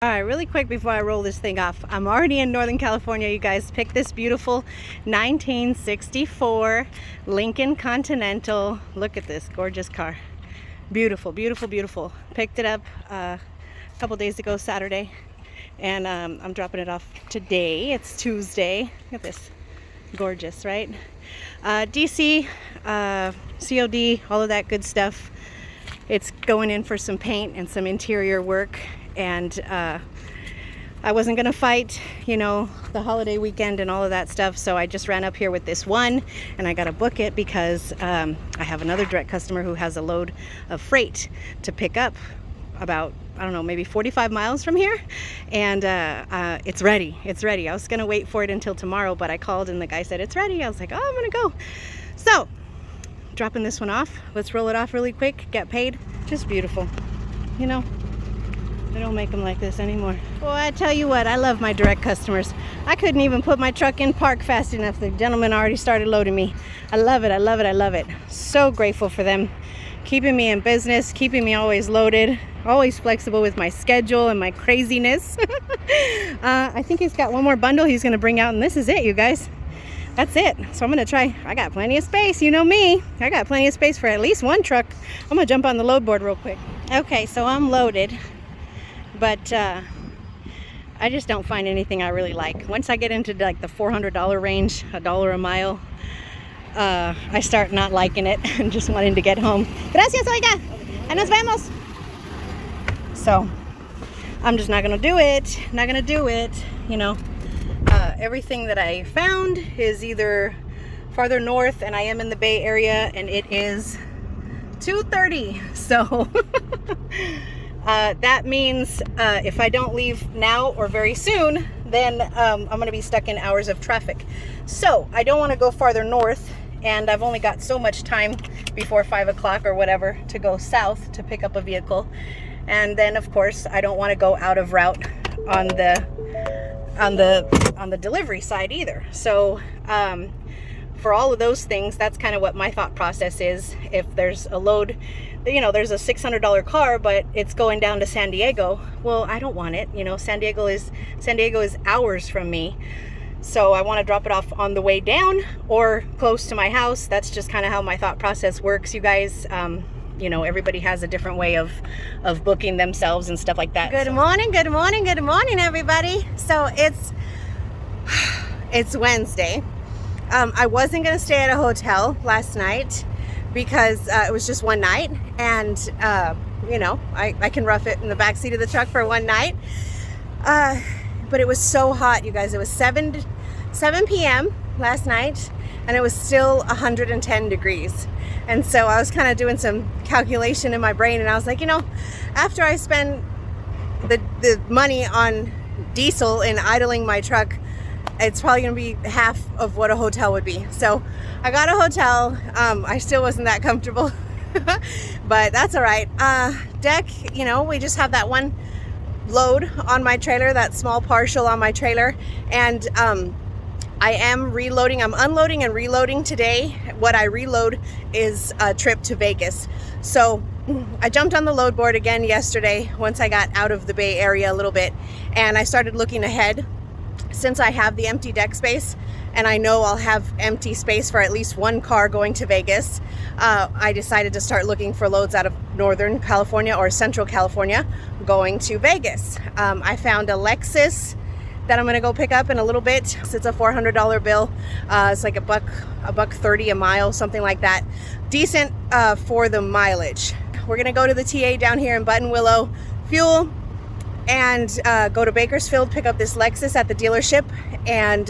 All right, really quick before I roll this thing off, I'm already in Northern California, you guys. Picked this beautiful 1964 Lincoln Continental. Look at this gorgeous car. Beautiful, beautiful, beautiful. Picked it up a couple days ago, Saturday, and I'm dropping it off today. It's Tuesday. Look at this. Gorgeous, right? DC, COD, all of that good stuff. It's going in for some paint and some interior work. And I wasn't gonna fight, the holiday weekend and all of that stuff, so I just ran up here with this one, and I gotta book it because I have another direct customer who has a load of freight to pick up about, I don't know, maybe 45 miles from here, and it's ready. I was gonna wait for it until tomorrow, but I called and the guy said it's ready. I was like, oh, I'm gonna go. So, dropping this one off. Let's roll it off really quick, get paid. Just beautiful, They don't make them like this anymore. Well, I tell you what, I love my direct customers. I couldn't even put my truck in park fast enough. The gentleman already started loading me. I love it, I love it, I love it. So grateful for them. Keeping me in business, keeping me always loaded, always flexible with my schedule and my craziness. I think he's got one more bundle he's gonna bring out, and this is it, you guys. That's it. So I'm gonna try. I got plenty of space, you know me. I got plenty of space for at least one truck. I'm gonna jump on the load board real quick. Okay, so I'm loaded. But I just don't find anything I really like. Once I get into like the $400 range, $1 a mile, I start not liking it and just wanting to get home. Gracias, oiga. Y nos vemos. So I'm just not gonna do it. Not gonna do it. Everything that I found is either farther north, and I am in the Bay Area, and it is 2:30. So. That means if I don't leave now or very soon, then I'm going to be stuck in hours of traffic. So I don't want to go farther north, and I've only got so much time before 5 o'clock or whatever to go south to pick up a vehicle. And then, of course, I don't want to go out of route on the delivery side either. So for all of those things, that's kind of what my thought process is. If there's a load, there's a $600 car, but it's going down to San Diego. Well, I don't want it. San Diego is hours from me. So I want to drop it off on the way down or close to my house. That's just kind of how my thought process works, you guys. Everybody has a different way of booking themselves and stuff like that. Good morning, everybody. So it's Wednesday. I wasn't going to stay at a hotel last night because it was just one night, and I can rough it in the back seat of the truck for one night, but it was so hot, you guys. It was 7 p.m. last night, and it was still 110 degrees. And so I was kind of doing some calculation in my brain, and I was like, after I spend the money on diesel and idling my truck, it's probably going to be half of what a hotel would be. So I got a hotel. I still wasn't that comfortable, but that's all right. Deck, we just have that one load on my trailer, that small partial on my trailer. And I am reloading. I'm unloading and reloading today. What I reload is a trip to Vegas. So I jumped on the load board again yesterday once I got out of the Bay Area a little bit, and I started looking ahead. Since I have the empty deck space, and I know I'll have empty space for at least one car going to Vegas, I decided to start looking for loads out of Northern California or Central California going to Vegas. I found a Lexus that I'm gonna go pick up in a little bit. It's a $400 bill. It's like $1.30 a mile, something like that. Decent for the mileage. We're gonna go to the TA down here in Buttonwillow, fuel, and go to Bakersfield, pick up this Lexus at the dealership, and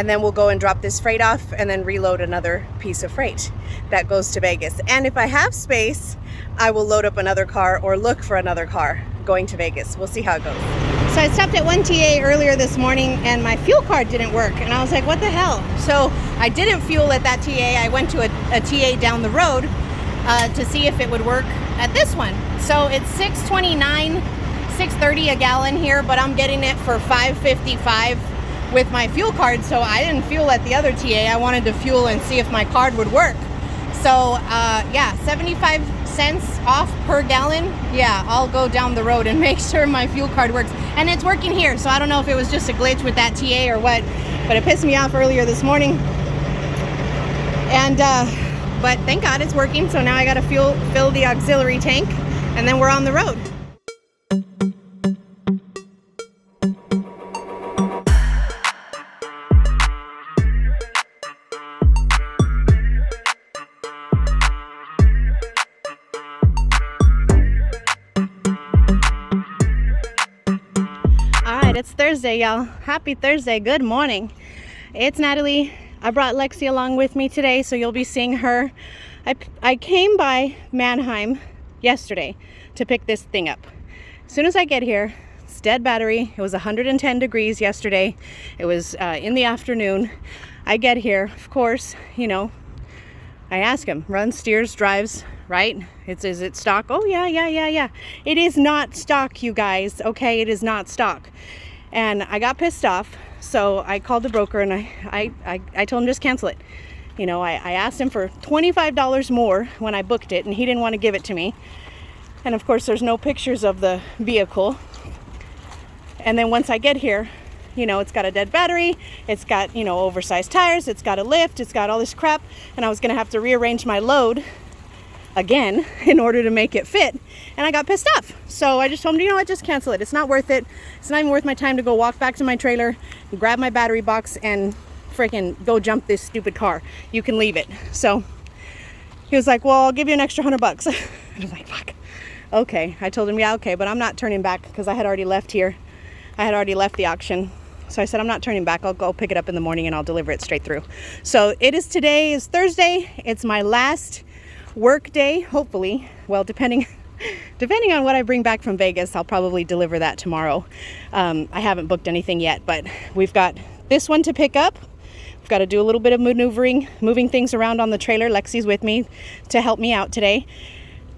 then we'll go and drop this freight off and then reload another piece of freight that goes to Vegas. And if I have space, I will load up another car or look for another car going to Vegas. We'll see how it goes. So I stopped at one TA earlier this morning, and my fuel card didn't work, and I was like, what the hell? So I didn't fuel at that TA. I went to a TA down the road to see if it would work at this one. So it's $6.30 a gallon here, but I'm getting it for $5.55 with my fuel card. So I didn't fuel at the other TA. I wanted to fuel and see if my card would work. So yeah, 75 cents off per gallon, yeah, I'll go down the road and make sure my fuel card works. And it's working here, so I don't know if it was just a glitch with that TA or what, but it pissed me off earlier this morning. And but thank God it's working, so now I gotta fill the auxiliary tank, and then we're on the road. It's Thursday, y'all. Happy Thursday. Good morning. It's Natalie. I brought Lexi along with me today, so you'll be seeing her. I came by Mannheim yesterday to pick this thing up. As soon as I get here, it's dead battery. It was 110 degrees yesterday. It was in the afternoon. I get here, of course, you know, I ask him, runs, steers, drives, right? Is it stock? Oh, yeah. It is not stock, you guys, okay? It is not stock. And I got pissed off, so I called the broker and I told him just cancel it. You know, I asked him for $25 more when I booked it, and he didn't want to give it to me. And of course, there's no pictures of the vehicle. And then once I get here, you know, it's got a dead battery, it's got, you know, oversized tires, it's got a lift, it's got all this crap, and I was gonna have to rearrange my load again in order to make it fit, and I got pissed off. So I just told him, you know what, just cancel it. It's not worth it. It's not even worth my time to go walk back to my trailer, grab my battery box, and freaking go jump this stupid car. You can leave it. So he was like, well, I'll give you an extra $100. I was like, fuck. Okay. I told him, yeah, okay, but I'm not turning back because I had already left here. I had already left the auction. So I said, I'm not turning back. I'll go pick it up in the morning and I'll deliver it straight through. So today is Thursday. It's my last work day, hopefully. Well, depending on what I bring back from Vegas, I'll probably deliver that tomorrow. I haven't booked anything yet, but we've got this one to pick up. We've got to do a little bit of maneuvering, moving things around on the trailer. Lexi's with me to help me out today.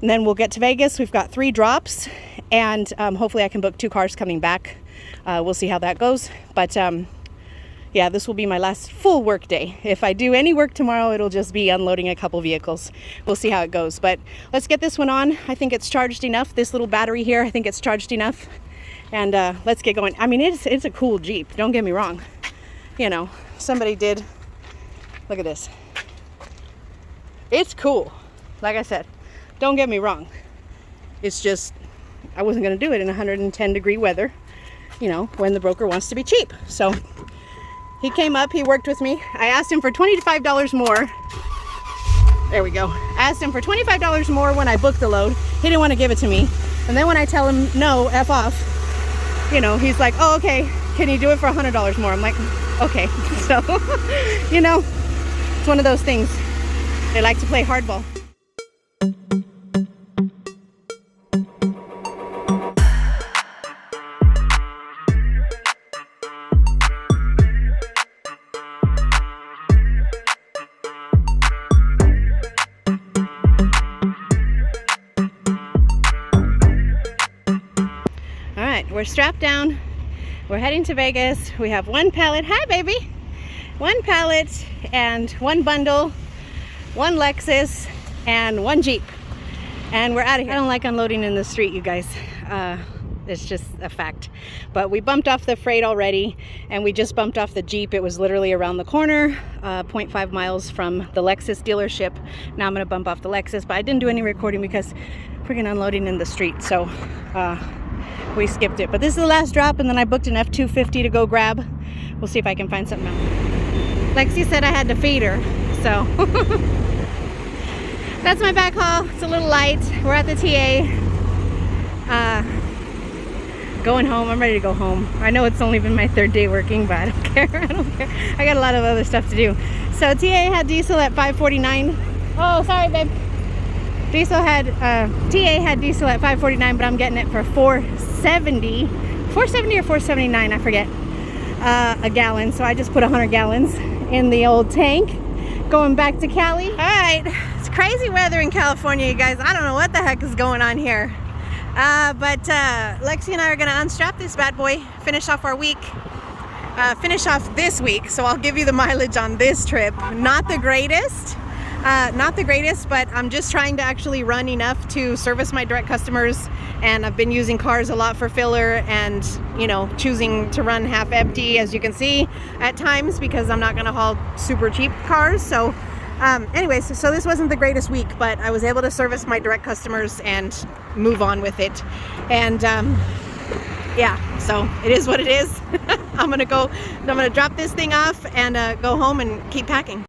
And then we'll get to Vegas. We've got 3 drops, and hopefully I can book 2 cars coming back. We'll see how that goes. But yeah, this will be my last full work day. If I do any work tomorrow, it'll just be unloading a couple vehicles. We'll see how it goes. But let's get this one on. I think it's charged enough. This little battery here, I think it's charged enough. And let's get going. I mean, it's a cool Jeep. Don't get me wrong. You know, somebody did. Look at this. It's cool. Like I said, don't get me wrong. It's just, I wasn't going to do it in 110 degree weather, you know, when the broker wants to be cheap. So he came up, he worked with me. I asked him for $25 more. There we go. I asked him for $25 more when I booked the load. He didn't want to give it to me. And then when I tell him, no, F off, you know, he's like, oh, okay, can you do it for $100 more? I'm like, okay. So, you know, it's one of those things. They like to play hardball. We're strapped down. We're heading to Vegas. We have 1 pallet. Hi, baby. 1 pallet and 1 bundle, 1 Lexus, and 1 Jeep. And we're out of here. I don't like unloading in the street, you guys. It's just a fact. But we bumped off the freight already, and we just bumped off the Jeep. It was literally around the corner, 0.5 miles from the Lexus dealership. Now I'm gonna bump off the Lexus, but I didn't do any recording because freaking unloading in the street. So we skipped it. But this is the last drop, and then I booked an F-250 to go grab. We'll see if I can find something else. Lexi said I had to feed her, so. That's my back haul. It's a little light. We're at the TA. Going home. I'm ready to go home. I know it's only been my 3rd day working, but I don't care. I don't care. I got a lot of other stuff to do. So TA had diesel at $5.49. Oh, sorry, babe. TA had diesel at $5.49, but I'm getting it for $4.70 or $4.79, I forget, a gallon. So I just put 100 gallons in the old tank, going back to Cali. All right, it's crazy weather in California, you guys. I don't know what the heck is going on here. But Lexi and I are gonna unstrap this bad boy, finish off our week, finish off this week. So I'll give you the mileage on this trip. Not the greatest. Not the greatest, but I'm just trying to actually run enough to service my direct customers, and I've been using cars a lot for filler and, you know, choosing to run half empty, as you can see, at times, because I'm not going to haul super cheap cars. So anyways, so this wasn't the greatest week, but I was able to service my direct customers and move on with it. And yeah, so it is what it is. I'm gonna drop this thing off and go home and keep packing.